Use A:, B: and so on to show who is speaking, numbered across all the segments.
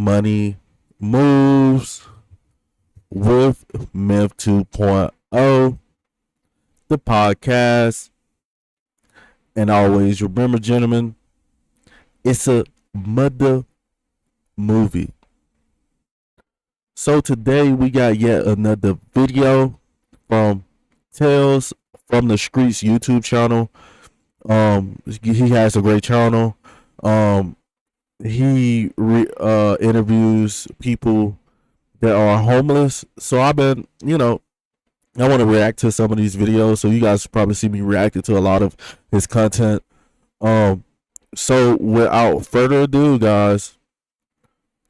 A: Money Moves with Myth 2.0, the podcast. And always remember, gentlemen, it's a mother movie. So today we got yet another video from Tales from the Streets YouTube channel. He has a great channel. He interviews people that are homeless. So I've been, I want to react to some of these videos. So you guys probably see me reacting to a lot of his content. So without further ado, guys,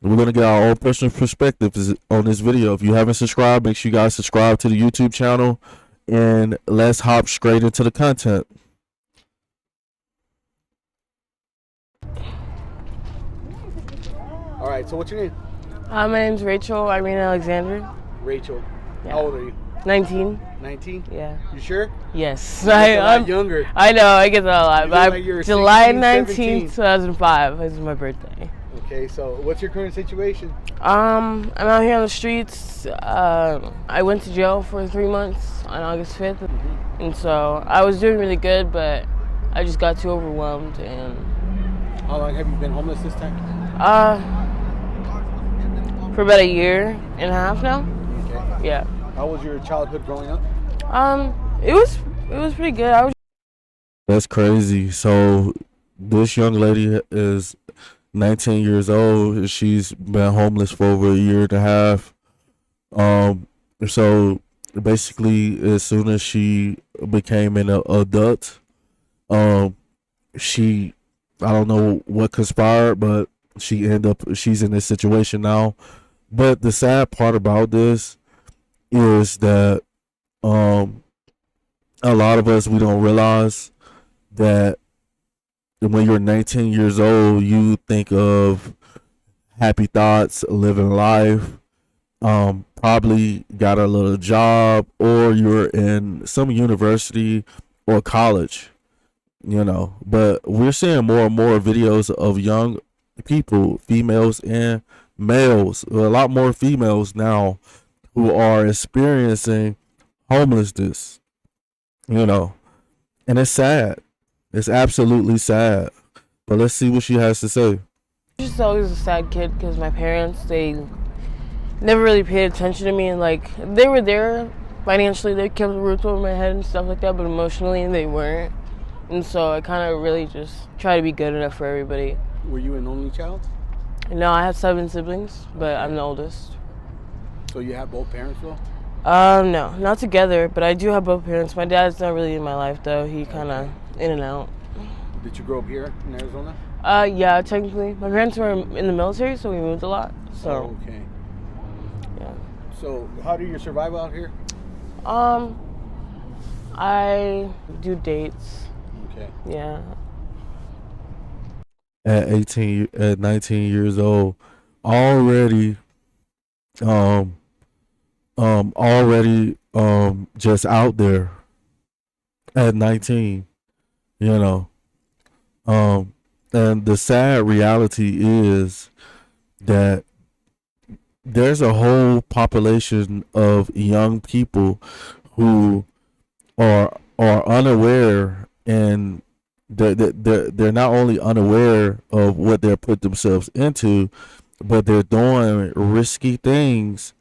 A: we're gonna get our own personal perspectives on this video. If you haven't subscribed, make sure you guys subscribe to the YouTube channel, and let's hop straight into the content.
B: All right, so what's your name?
C: My name's Rachel Irene Alexander.
B: Rachel.
C: Yeah.
B: How old are you?
C: 19.
B: 19?
C: Yeah.
B: You sure?
C: Yes.
B: I'm younger.
C: I know, I get that a lot.
B: You
C: But
B: look like you're
C: July
B: 16,
C: 19th, 2005 is my birthday.
B: Okay, so what's your current situation?
C: I'm out here on the streets. I went to jail for 3 months on August 5th. And so I was doing really good, but I just got too overwhelmed. And
B: How long have you been homeless this time?
C: for about a year and a half now.
B: Okay.
C: Yeah.
B: How was your childhood growing up?
C: It was pretty good.
A: That's crazy. So this young lady is 19 years old. She's been homeless for over a year and a half. So basically, as soon as she became an adult, she, I don't know what conspired, but she's in this situation now. But the sad part about this is that a lot of us, we don't realize that when you're 19 years old, you think of happy thoughts, living life, probably got a little job, or you're in some university or college, But we're seeing more and more videos of young people, females and males, a lot more females now, who are experiencing homelessness, and it's sad. It's absolutely sad. But let's see what she has to say.
C: I was just always a sad kid because my parents, they never really paid attention to me, and they were there financially, they kept the roof over my head and stuff like that, but emotionally they weren't. And so I kind of really just try to be good enough for everybody.
B: Were you an only child?
C: No, I have 7 siblings, but I'm the oldest.
B: So you have both parents though?
C: No, not together, but I do have both parents. My dad's not really in my life though. He kind of in and out.
B: Did you grow up here in Arizona?
C: Yeah, technically. My parents were in the military, so we moved a lot. So.
B: Oh, okay.
C: Yeah.
B: So how do you survive out here?
C: I do dates.
B: Okay.
C: Yeah.
A: At 19 years old, already just out there at 19, and the sad reality is that there's a whole population of young people who are unaware, and they're not only unaware of what they're put themselves into, but they're doing risky things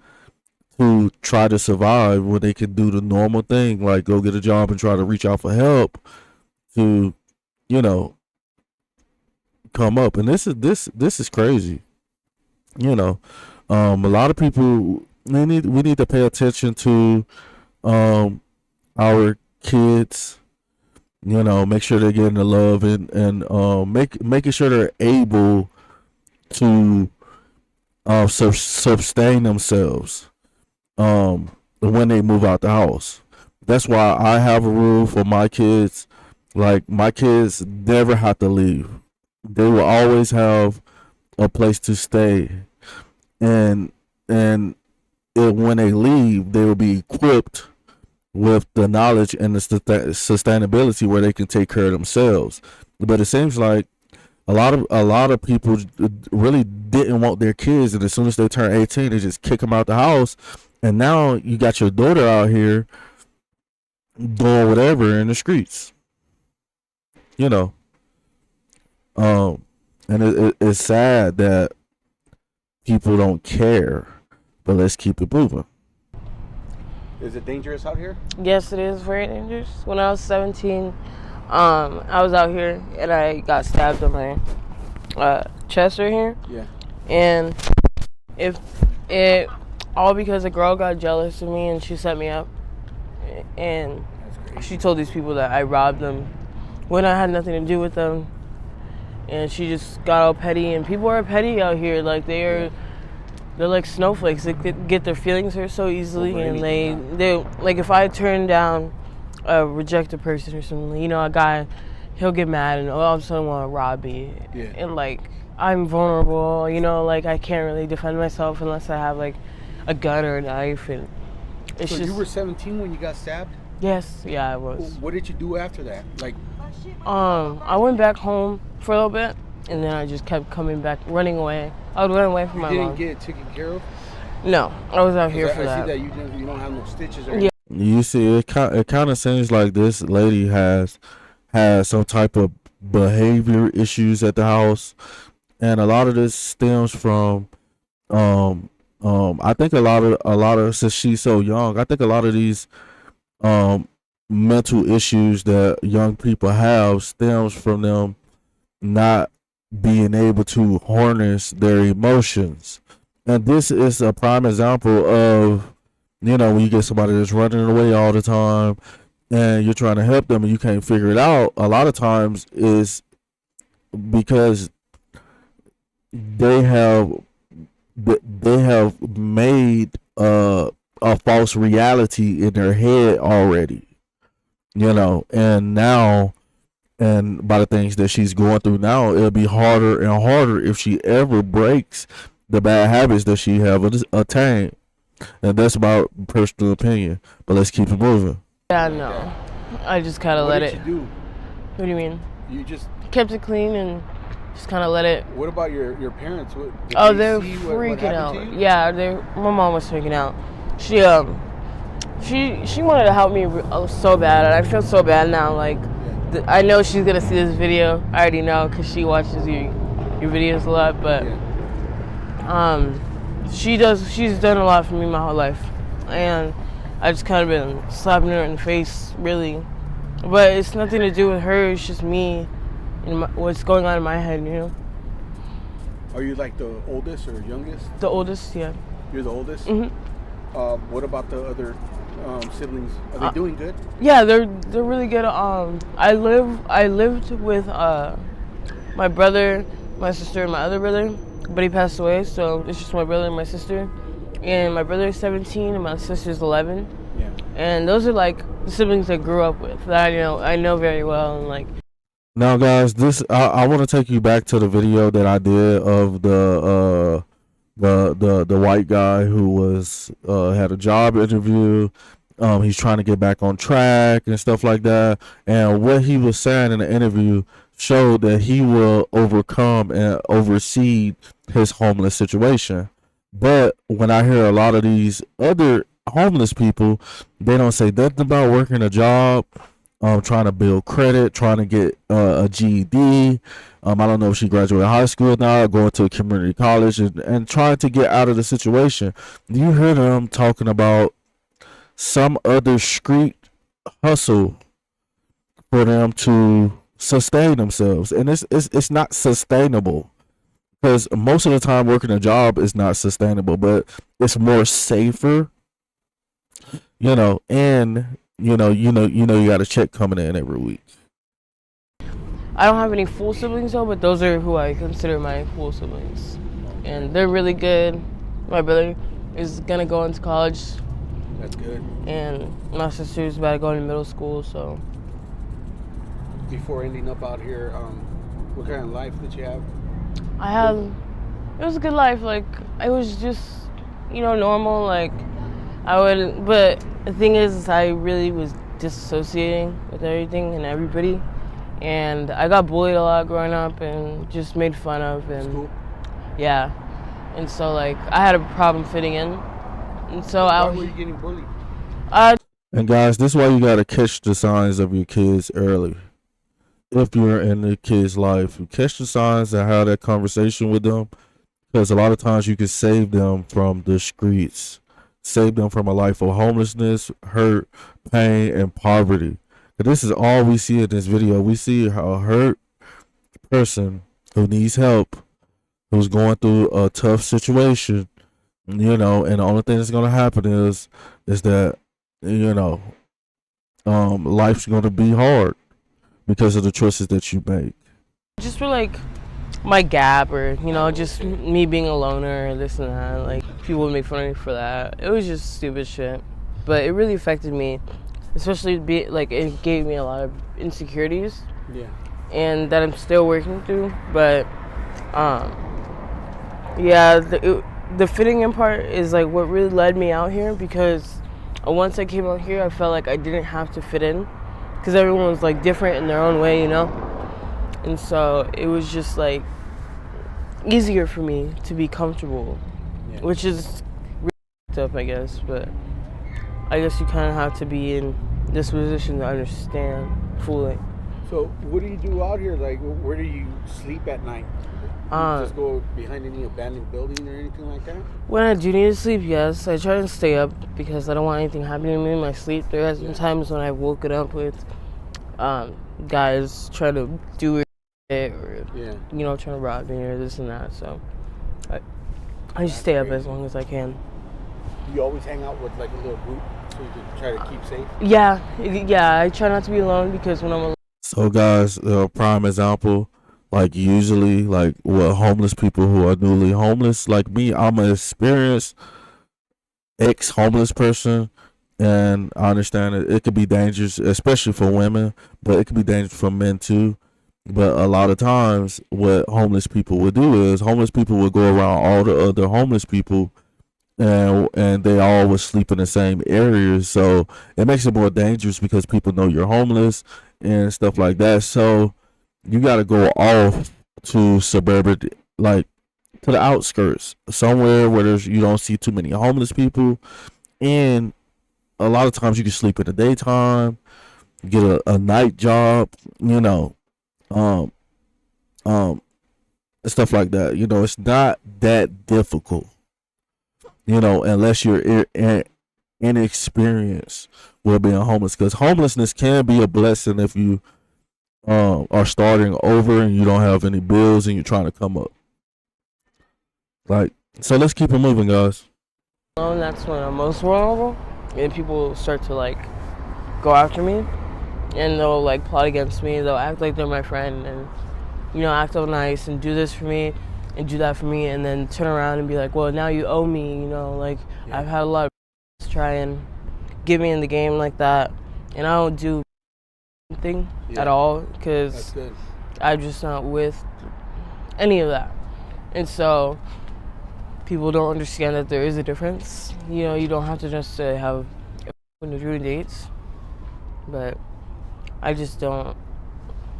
A: to try to survive when they can do the normal thing, like go get a job and try to reach out for help to, come up. And this is crazy. A lot of people, we need to pay attention to our kids. Make sure they're getting the love, and making sure they're able to sustain themselves when they move out the house. That's why I have a rule for my kids. Like, my kids never have to leave. They will always have a place to stay, and when they leave, they will be equipped with the knowledge and the sustainability where they can take care of themselves. But it seems like a lot of people really didn't want their kids, and as soon as they turn 18, they just kick them out the house. And now you got your daughter out here doing whatever in the streets. You know, and it's sad that people don't care, but let's keep it moving.
B: Is it dangerous out here?
C: Yes, it is very dangerous. When I was 17, I was out here and I got stabbed on my chest right here.
B: Yeah.
C: And if it all because a girl got jealous of me and she set me up, and she told these people that I robbed them when I had nothing to do with them, and she just got all petty. And people are petty out here, like they're like snowflakes. They get their feelings hurt so easily, and they like if I turn down a rejected person or something, you know, a guy, he'll get mad and all of a sudden want to rob me.
B: Yeah.
C: And like I'm vulnerable, you know, like I can't really defend myself unless I have like a gun or a knife, and it's
B: So
C: just.
B: you were 17 when you got stabbed?
C: Yes, yeah, I was.
B: What did you do after that? Like,
C: I went back home for a little bit, and then I just kept coming back, running away. I would run away from my
B: you didn't
C: mom.
B: get it taken care of?
C: No, I was out here
B: I
C: for that.
B: see that you don't have no stitches or
C: Yeah.
A: You see, it kind of seems like this lady has some type of behavior issues at the house, and a lot of this stems from I think a lot of since she's so young, I think a lot of these mental issues that young people have stems from them not being able to harness their emotions. And this is a prime example of, you know, when you get somebody that's running away all the time and you're trying to help them and you can't figure it out, a lot of times is because they have made a false reality in their head already, you know, and now, and by the things that she's going through now, it'll be harder and harder if she ever breaks the bad habits that she have attained. And that's my personal opinion, but let's keep it moving.
C: Yeah, no, I just kind of let it.
B: What did you do?
C: What do you mean?
B: You just.
C: Kept it clean and just kind of let it.
B: What about your parents? Did
C: Oh,
B: they
C: they're
B: see
C: freaking
B: happened
C: out.
B: to you?
C: Yeah, my mom was freaking out. She wanted to help me so bad, and I feel so bad now. Like, I know she's gonna see this video. I already know because she watches your videos a lot. But she's done a lot for me my whole life, and I just kind of been slapping her in the face, really. But it's nothing to do with her. It's just me and what's going on in my head, you know.
B: Are you like the oldest or youngest?
C: The oldest, yeah.
B: You're the oldest?
C: Mhm.
B: What about the other siblings? Are they doing good?
C: Yeah, they're really good. I lived with my brother, my sister, and my other brother, but he passed away, so it's just my brother and my sister. And my brother is 17 and my sister's 11.
B: Yeah.
C: And those are like the siblings I grew up with that I know very well, and like.
A: Now, guys, I want to take you back to the video that I did of the white guy who was had a job interview. He's trying to get back on track and stuff like that. And what he was saying in the interview showed that he will overcome and oversee his homeless situation. But when I hear a lot of these other homeless people, they don't say nothing about working a job, trying to build credit, trying to get a GED. I don't know if she graduated high school now, going to a community college, and trying to get out of the situation. You hear them talking about some other street hustle for them to sustain themselves, and it's not sustainable, because most of the time working a job is not sustainable, but it's more safer, you know, and you got a check coming in every week.
C: I don't have any full siblings though, but those are who I consider my full siblings, and they're really good. My brother is gonna go into college.
B: That's good.
C: And my sister's about to go into middle school, so.
B: Before ending up out here, what kind of life did you have?
C: It was a good life. Like, it was just, normal. Like, but the thing is I really was disassociating with everything and everybody. and I got bullied a lot growing up and just made fun of, and
B: School?
C: yeah, and so like I had a problem fitting in, and so
B: Why were you getting bullied?
A: And guys, this is why you gotta catch the signs of your kids early. If you're in the kid's life, you catch the signs and have that conversation with them, because a lot of times you can save them from the streets, save them from a life of homelessness, hurt, pain, and poverty. And this is all we see in this video. We see how a hurt person who needs help, who's going through a tough situation, and the only thing that's gonna happen is that life's gonna be hard because of the choices that you make.
C: just for like my gap, or just me being a loner, or this and that. Like, people would make fun of me for that. It was just stupid shit, but it really affected me, especially it gave me a lot of insecurities.
B: Yeah.
C: And that I'm still working through. But yeah, the fitting in part is like what really led me out here, because once I came out here, I felt like I didn't have to fit in, because everyone was like different in their own way, and so it was just like easier for me to be comfortable,
B: Yeah.
C: which is really up, I guess. But I guess you kind of have to be in this position to understand fully.
B: So what do you do out here? Like, where do you sleep at night? You just go behind any abandoned building or anything like that?
C: When I do need to sleep, yes, I try to stay up because I don't want anything happening to me in my sleep. There has been times when I've woken up with guys trying to do it, or trying to rob me or this and that. So I just stay up as long as I can.
B: You always hang out with like a little group so you can try to keep safe?
C: Yeah, I try not to be alone, because when I'm alone.
A: So guys, a prime example, like usually like what homeless people who are newly homeless, like me, I'm an experienced ex-homeless person, and I understand it could be dangerous, especially for women, but it could be dangerous for men too. But a lot of times what homeless people would do is homeless people would go around all the other homeless people, and they all would sleep in the same areas, so it makes it more dangerous because people know you're homeless and stuff like that. So you got to go off to suburban, like to the outskirts, somewhere where you don't see too many homeless people, and a lot of times you can sleep in the daytime, get a night job, stuff like that. It's not that difficult, unless you're inexperienced with being homeless, because homelessness can be a blessing if you are starting over and you don't have any bills and you're trying to come up. So let's keep it moving, guys.
C: Alone, that's when I'm most vulnerable, and people start to like go after me, and they'll like plot against me. They'll act like they're my friend, and act all nice and do this for me and do that for me, and then turn around and be like, well, now you owe me. I've had a lot of try and get me in the game like that, and I don't do anything at all, because I'm just not with any of that. And so people don't understand that there is a difference. You don't have to just have when you're doing dates, but I just don't.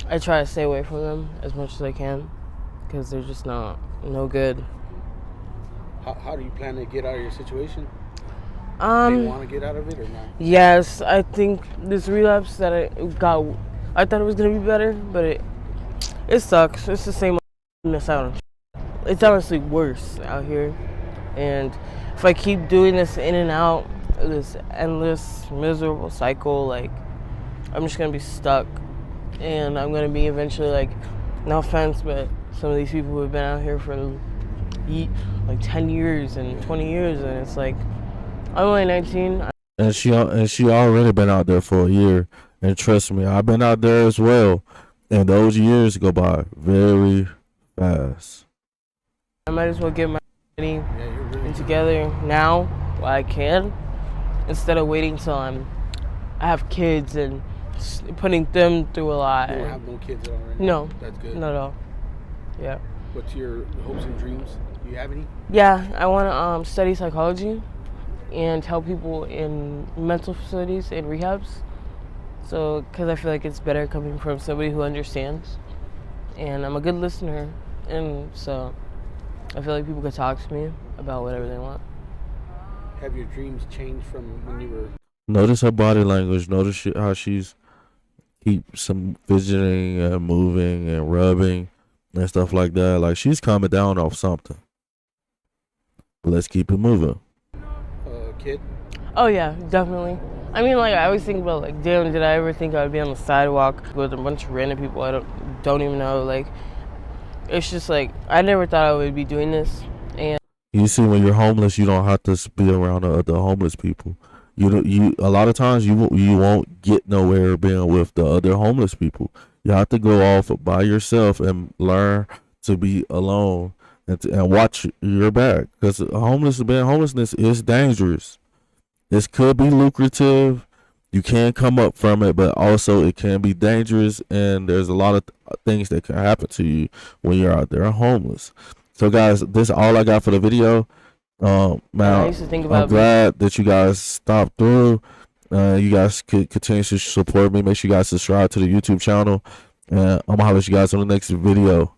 C: I try to stay away from them as much as I can, because they're just no good.
B: How do you plan to get out of your situation? Do you want to get out of it or not?
C: Yes, I think this relapse that I thought it was gonna be better, but it sucks. It's the same miss out on. It's honestly worse out here, and if I keep doing this in and out, this endless miserable cycle, like I'm just gonna be stuck, and I'm gonna be eventually like, no offense, but some of these people who have been out here for like 10 years and 20 years, and it's like, I'm only 19.
A: And she already been out there for a year, and trust me, I've been out there as well, and those years go by very fast.
C: I might as well get my money together now while I can, instead of waiting till I have kids and putting them through a lot.
B: You don't have no kids at all, right?
C: No.
B: That's good.
C: Not at all. Yeah.
B: What's your hopes and dreams? Do you have any?
C: Yeah, I want to study psychology and help people in mental facilities and rehabs So, because I feel like it's better coming from somebody who understands, and I'm a good listener, and so I feel like people could talk to me about whatever they want.
B: Have your dreams changed from when you were?
A: Notice her body language. Notice how she's keeps some fidgeting and moving and rubbing and stuff like that. Like she's calming down off something. But let's keep it moving.
B: Kid?
C: Oh yeah, definitely. I mean, like I always think about like, damn, did I ever think I would be on the sidewalk with a bunch of random people I don't even know? Like, it's just like I never thought I would be doing this. And
A: You see, when you're homeless, you don't have to be around the other homeless people. You a lot of times you won't get nowhere being with the other homeless people. You have to go off by yourself and learn to be alone and watch your back, because homelessness is dangerous. This could be lucrative. You can come up from it, but also it can be dangerous, and there's a lot of things that can happen to you when you're out there homeless. So guys, this is all I got for the video.
C: I
A: Now
C: used to think about
A: I'm glad that you guys stopped through. You guys could continue to support me. Make sure you guys subscribe to the YouTube channel, and I'm gonna holler at you guys on the next video.